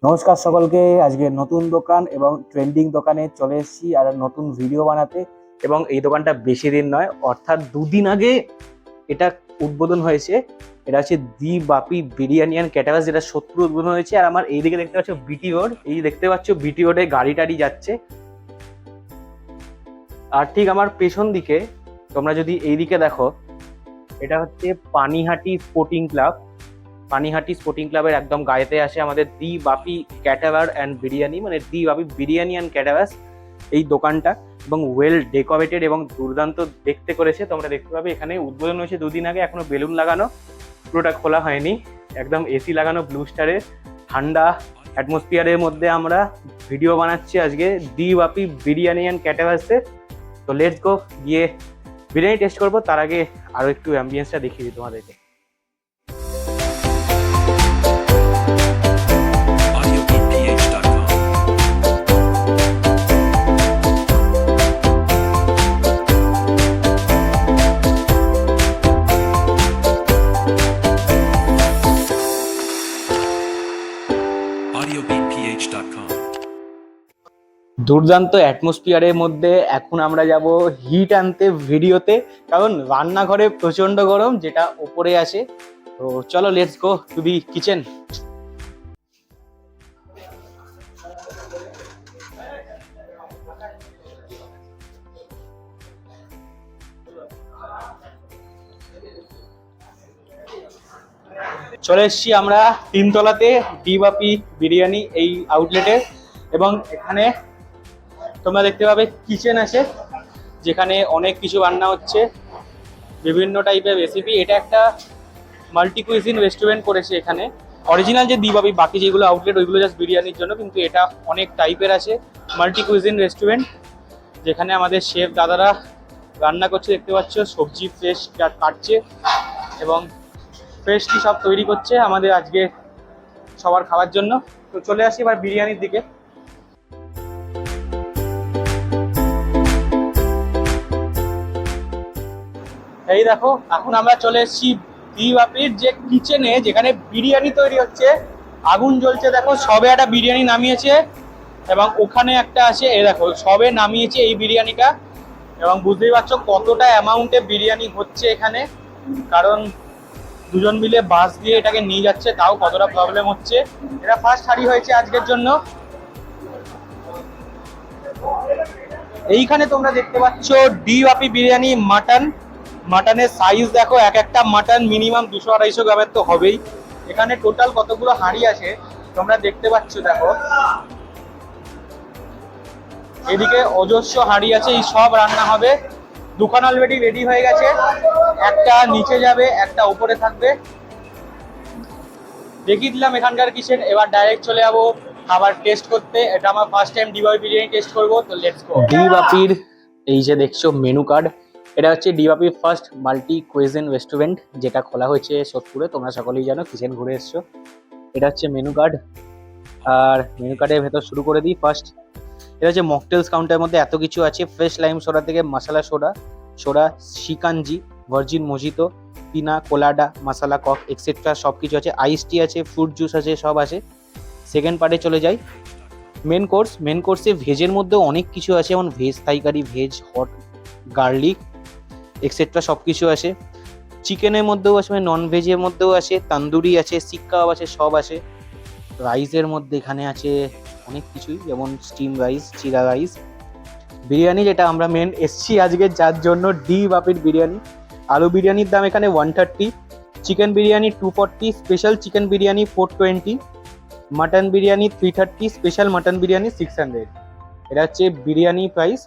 নমস্কার সকলকে। আজকে নতুন দোকান এবং ট্রেন্ডিং দোকানে চলে এসেছি আর নতুন ভিডিও বানাতে। এবং এই দোকানটা বেশি দিন নয়, অর্থাৎ দুদিন আগে এটা উদ্বোধন হয়েছে। এটা হচ্ছে দি বাপি বিরিয়ানি অ্যান্ড ক্যাটারার্স, যেটা সত্তর উদ্বোধন হয়েছে। আর আমার এইদিকে দেখতে পাচ্ছ বিটি রোড, এই দেখতে পাচ্ছ বিটি রোডে গাড়ি টাড়ি যাচ্ছে। আর ঠিক আমার পেছন দিকে তোমরা যদি এইদিকে দেখো, এটা হচ্ছে Panihati sporting club. Panihati sporting ক্লাবের একদম গায়েতে আসে আমাদের দি বাপি ক্যাটারার অ্যান্ড বিরিয়ানি, মানে দি বাপি বিরিয়ানি অ্যান্ড ক্যাটারার্স এই দোকানটা। এবং ওয়েল ডেকোরেটেড এবং দুর্দান্ত দেখতে করেছে। তোমরা দেখতে পাবে এখানে উদ্বোধন হয়েছে দুদিন আগে, এখনো বেলুন লাগানো, পুরোটা খোলা হয়নি। একদম এসি লাগানো ব্লু স্টারে ঠান্ডা অ্যাটমসফিয়ারের মধ্যে আমরা ভিডিও বানাচ্ছি আজকে দি বাপি বিরিয়ানি অ্যান্ড ক্যাটারার্সের। তো লেটস গো, গিয়ে বিরিয়ানি টেস্ট করবো। তার আগে আরো একটু অ্যাম্বিয়েন্সটা দেখিয়ে দিই তোমাদেরকে। দুর্দান্ত অ্যাটমসফিয়ারের মধ্যে এখন আমরা যাব হিট আনতে ভিডিওতে, কারণ রান্নাঘরে প্রচন্ড গরম, যেটা ওপরে আসে। তো চলো let's go to the kitchen. চলে এসছি আমরা তিনতলাতে দি বাপি বিরিয়ানি এই আউটলেটে। এবং এখানে তোমরা দেখতে পাবে কিচেন আছে, যেখানে অনেক কিছু রান্না হচ্ছে, বিভিন্ন টাইপের রেসিপি। এটা একটা মাল্টি কুইজিন রেস্টুরেন্ট করেছে এখানে। অরিজিনাল যে দি বাপি, বাকি যেগুলো আউটলেট ওইগুলো জাস্ট বিরিয়ানির জন্য, কিন্তু এটা অনেক টাইপের আছে মাল্টি কুইজিন রেস্টুরেন্ট, যেখানে আমাদের শেফ দাদারা রান্না করছে। দেখতে পাচ্ছ সবজি ফ্রেশ কাটছে এবং ফ্রেশলি সব তৈরি করছে আমাদের আজকে সবার খাওয়ার জন্য। তো চলে আসি এবার বিরিয়ানির দিকে। এই দেখো, এখন আমরা চলে এসেছি দি বাপির যে কিচেনে, যেখানে বিরিয়ানি তৈরি হচ্ছে। আগুন জ্বলছে, দেখো সবে একটা বিরিয়ানি নামিয়েছে এবং ওখানে একটা আছে। এই দেখো সবে নামিয়েছে এই বিরিয়ানিটা। এবং বুঝতেই পারছো কতটা অ্যামাউন্টে বিরিয়ানি হচ্ছে এখানে, কারণ দুজন মিলে বাস দিয়ে এটাকে নিয়ে যাচ্ছে, তাও কতটা প্রবলেম হচ্ছে। এটা ফার্স্ট হাঁড়ি হয়েছে আজকের জন্য। এইখানে তোমরা দেখতে পাচ্ছ দি বাপি বিরিয়ানি মাটন। মাটনের সাইজ দেখো, এক একটা মাটন মিনিমাম 200-250 গ্রামের তো হবেই। এখানে টোটাল কতগুলো হাঁড়ি আছে তোমরা দেখতে পাচ্ছ, দেখো এদিকে অজস্র হাঁড়ি আছে, এই সব রান্না হবে। দুখান অলরেডি রেডি হয়ে গেছে, একটা নিচে যাবে, একটা উপরে থাকবে। দেখিয়ে দিলাম এখানকার কিচেন। এবার ডাইরেক্ট চলে যাবো খাবার টেস্ট করতে। এটা আমার ফার্স্ট টাইম দি বাপি বিরিয়ানি টেস্ট করবো, তো লেটস গো। দি বাপির এই যে দেখছো মেনু কার্ড, এটা হচ্ছে দি বাপির ফার্স্ট মাল্টি কুইজিন রেস্টুরেন্ট, যেটা খোলা হয়েছে সোদপুরে। তোমরা সকলেই জানো, কিচেন ঘুরে এসছো। এটা হচ্ছে মেনু কার্ড। আর মেনু কার্ডের ভেতর শুরু করে দিই ফার্স্ট। এটা হচ্ছে মকটেলস কাউন্টারের মধ্যে এত কিছু আছে, ফ্রেশ লাইম সোডা থেকে মশলা সোডা, শিকানজি, ভার্জিন মোজিতো, পিনা কোলাডা, মশলা কক এক্সেট্রা সব কিছু আছে। আইস টি আছে, ফ্রুট জুস আছে, সব আছে। সেকেন্ড পার্টে চলে যাই, মেন কোর্সে ভেজের মধ্যেও অনেক কিছু আছে, যেমন ভেজ থাই কারি, ভেজ হট গার্লিক এক্সেট্রা সব কিছু আছে। চিকেনের মধ্যেও আছে, মানে নন ভেজের মধ্যেও আছে, তান্দুরি আছে, শিক কাবাব আছে, সব আছে। রাইসের মধ্যে এখানে আছে অনেক কিছুই, যেমন স্টিম রাইস, জিরা রাইস। বিরিয়ানি যেটা আমরা মেন এসছি আজকে যার জন্য, দি বাপির বিরিয়ানি। আলু বিরিয়ানির দাম এখানে 130, chicken biryani 240, special chicken biryani 420, mutton biryani 330, special mutton biryani 600। এটা হচ্ছে বিরিয়ানি প্রাইস।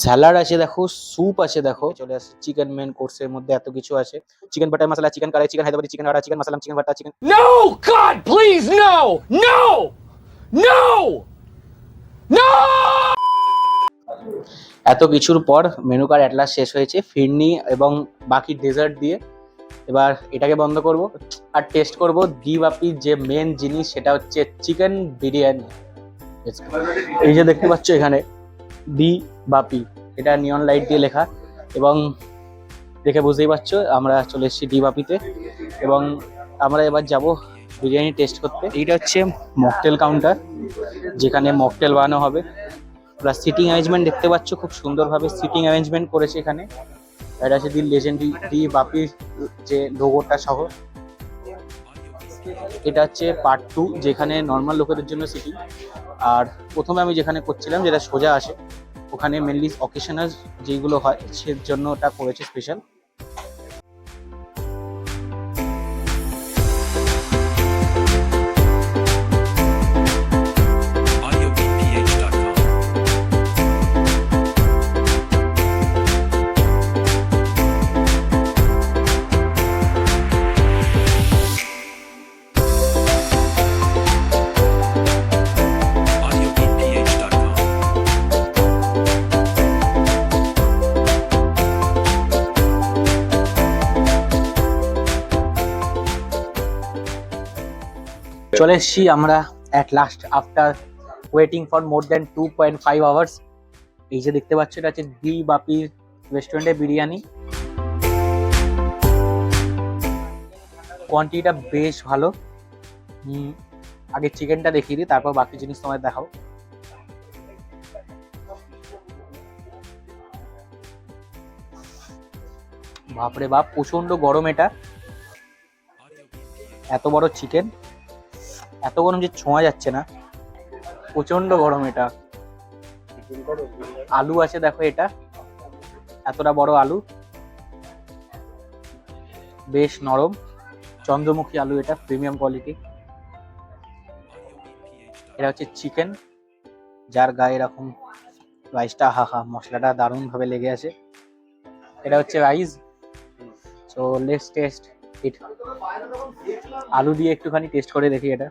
স্যালাড আছে দেখো, স্যুপ আছে দেখো, চলে আসছে চিকেন মেন কোর্সের মধ্যে এত কিছু আছে। Chicken butter masala, chicken curry, chicken Hyderabadi, chicken rara, chicken musallam, chicken bharta, chicken. No! God, please, no! No! No! No! এত কিছুর পর মেনু কার্ড অ্যাট লাস্ট শেষ হয়েছে ফিরনি এবং বাকি ডেজার্ট দিয়ে। এবার এটাকে বন্ধ করব আর টেস্ট করব দি বাপির যে মেন জিনিস, সেটা হচ্ছে চিকেন বিরিয়ানি। এই যে দেখতে পাচ্ছ এখানে দি বাপি, এটা নিয়ন লাইট দিয়ে লেখা, এবং দেখে বুঝতেই পারছো আমরা চলে এসেছি দি বাপিতে। এবং আমরা এবার যাব বিরিয়ানি টেস্ট করতে। এইটা হচ্ছে মকটেল কাউন্টার, যেখানে মকটেল বানানো হবে। প্লাস সিটিং অ্যারেঞ্জমেন্ট দেখতে পাচ্ছ, খুব সুন্দরভাবে সিটিং অ্যারেঞ্জমেন্ট করেছে এখানে। এটা হচ্ছে দি লেজেন্ডারি ডি বাপির যে লোগোটা সহ। এটা হচ্ছে পার্ট 2, যেখানে নর্মাল লোকেদের জন্য সিটিং। আর প্রথমে আমি যেখানে করছিলাম, যেটা সোজা আসে, ওখানে মেনলি অকেশনাল যেগুলো হয় সের জন্য ওটা করেছে স্পেশাল। চলে এসছি আমরা at last after waiting for more than 2.5 hours. এই যে দেখতে পাচ্ছ, এটা হচ্ছে দি বাপির রেস্টুরেন্টের বিরিয়ানি। কোয়ান্টিটিটা বেশ ভালো। আগে চিকেনটা দেখিয়ে দিই, তারপর বাকি জিনিস তোমায় দেখাও। বাপরে বাপ, প্রচন্ড গরম এটা। এত বড় চিকেন, এত গরম যে ছোঁয়া যাচ্ছে না, প্রচন্ড গরম এটা। আলু আছে দেখো, এটা এতটা বড় আলু, বেশ নরম চন্দ্রমুখী আলু, এটা প্রিমিয়াম কোয়ালিটি। এটা হচ্ছে চিকেন, যার গায়ে এরকম রাইসটা, হা মশলাটা দারুণ ভাবে লেগে আছে। এটা হচ্ছে রাইস। সো লেটস টেস্ট ইট। আলু দিয়ে একটুখানি টেস্ট করে দেখি এটা।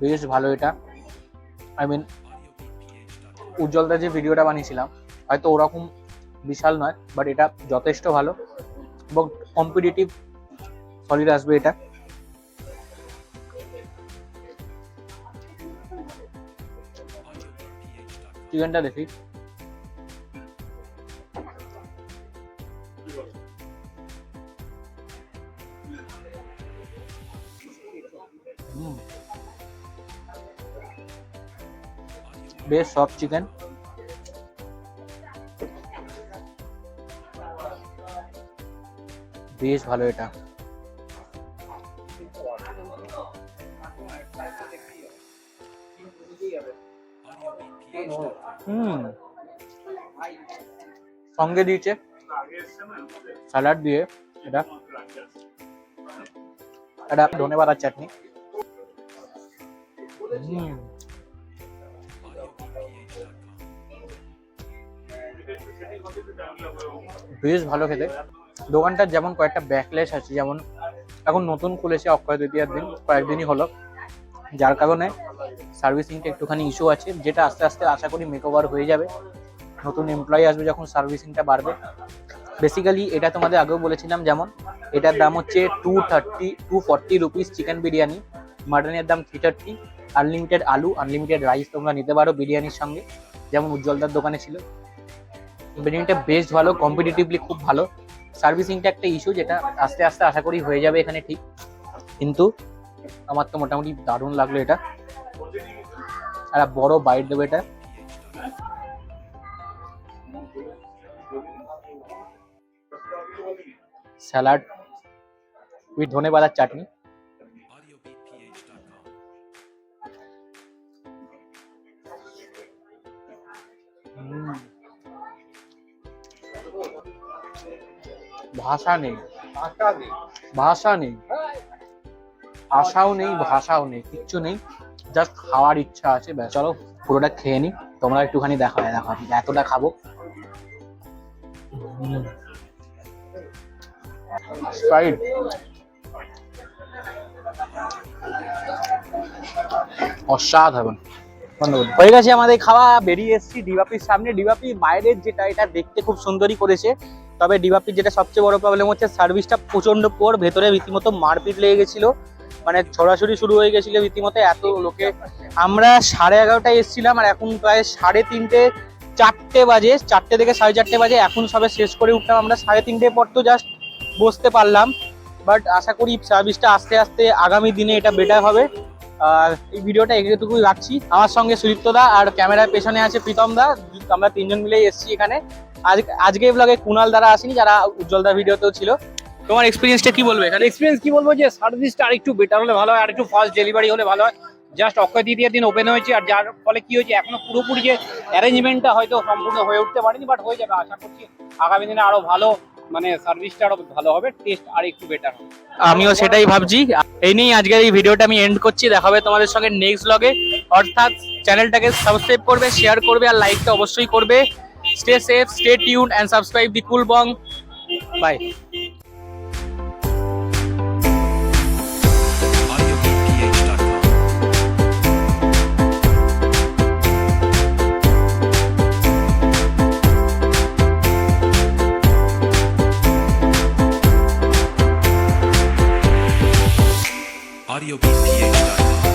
বেশ ভালো এটা। আই মিন, উজ্জ্বলদা যে ভিডিওটা বানিয়েছিলাম হয়তো ওরকম বিশাল নয়, বাট এটা যথেষ্ট ভালো এবং কম্পিটিটিভ সলিড আসবে এটা। চিকেনটা দেখি। বেশ সফট চিকেন, বেশ ভালো এটা। সঙ্গে দিয়েছে স্যালাড দিয়ে, এটা ধনেপাতার চাটনি। বেশ ভালো খেতে। দোকানটার যেমন কয়েকটা ব্যাকলেস আছে, যেমন এখন নতুন খুলেছে অক্ষয় তৃতীয়ার দিন, কয়েকদিনই হলো, যার কারণে সার্ভিসিংটা একটুখানি ইস্যু আছে, যেটা আস্তে আস্তে আশা করি মেকওভার হয়ে যাবে। নতুন এমপ্লয়ি আসবে যখন, সার্ভিসিংটা বাড়বে। বেসিক্যালি এটা তোমাদের আগেও বলেছিলাম, যেমন এটার দাম হচ্ছে 240 রুপিস চিকেন বিরিয়ানি, মাটনের দাম 330, আনলিমিটেড আলু, আনলিমিটেড রাইস তোমরা নিতে পারো বিরিয়ানির সঙ্গে, যেমন উজ্জ্বলদার দোকানে ছিল। বিরিয়ানিটা বেশ ভালো, কম্পিটিটিভলি খুব ভালো। সার্ভিসিংটা একটা ইস্যু, যেটা আস্তে আস্তে আশা করি হয়ে যাবে এখানে ঠিক, কিন্তু আমার তো মোটামুটি দারুণ লাগলো এটা। আর বড় বাইট দেবে এটা। স্যালাড উইথ ধনেপাতার চাটনি। ভাষা নেই, ভাষা নেই, আশাও নেই, ভাষাও নেই, কিচ্ছু নেই, জাস্ট খাওয়ার ইচ্ছা আছে। ব্যাস, চলো পুরোটা খেয়ে নি, তোমরা একটুখানি দেখো এতটা খাবো। স্প্রাইট অসাধারণ। হয়ে গেছে আমাদের খাওয়া, বেরিয়ে এসেছি ডিবাপির সামনে। ডিবাপি বাইরের যেটা, এটা দেখতে খুব সুন্দরই করেছে, তবে ডিবাপির যেটা সবচেয়ে বড় প্রবলেম হচ্ছে সার্ভিসটা প্রচন্ড পোর। ভেতরে রীতিমতো মারপিট লেগে গেছিল, মানে ছড়াছড়ি শুরু হয়ে গেছিল রীতিমতো, এত লোকে। আমরা 11:30টায় এসেছিলাম আর এখন প্রায় 3:30 4টে বাজে, 4টে থেকে 4:30 বাজে, এখন সবে শেষ করে উঠলাম আমরা। 3:30 পর তো জাস্ট বসতে পারলাম, বাট আশা করি সার্ভিসটা আস্তে আস্তে আগামী দিনে এটা বেটার হবে। আর এই ভিডিওটা এটুকুই রাখছি। আমার সঙ্গে সুদীপ্ত দা আর ক্যামেরার পেছনে আছে প্রীতম দা, আমরা 3জন মিলেই এসেছি এখানে। আজকে ব্লগে কুণাল দ্বারা আসেনি, যারা উজ্জ্বল দার ভিডিওতেও ছিল। তোমার এক্সপিরিয়েন্সটা কি বলবে এখানে? এক্সপিরিয়েন্স কি বলবো, যে সার্ভিসটা আরেকটু বেটার হলে ভালো হয়, আর একটু ফাস্ট ডেলিভারি হলে ভালো হয়। জাস্ট অক্ষয় তৃতীয়ার দিন ওপেন হয়েছে, আর যার ফলে কি হয়েছে, এখনো পুরোপুরি যে অ্যারেঞ্জমেন্টটা হয়তো সম্পূর্ণ হয়ে উঠতে পারেনি, বাট হয়ে যাবে। আশা করছি আগামী দিনে আরো ভালো, মানে সার্ভিসটা আরো ভালো হবে, টেস্ট আর একটু বেটার হবে। আমিও সেটাই ভাবছি। এই নিয়েই আজকের এই ভিডিওটা আমি এন্ড করছি। দেখা হবে তোমাদের সঙ্গে নেক্সট ব্লগে। অর্থাৎ চ্যানেলটাকে সাবস্ক্রাইব করবে, শেয়ার করবে আর লাইকটা অবশ্যই করবে। Stay safe, stay tune and subscribe the cool bong. Bye. AudioBeatPH.com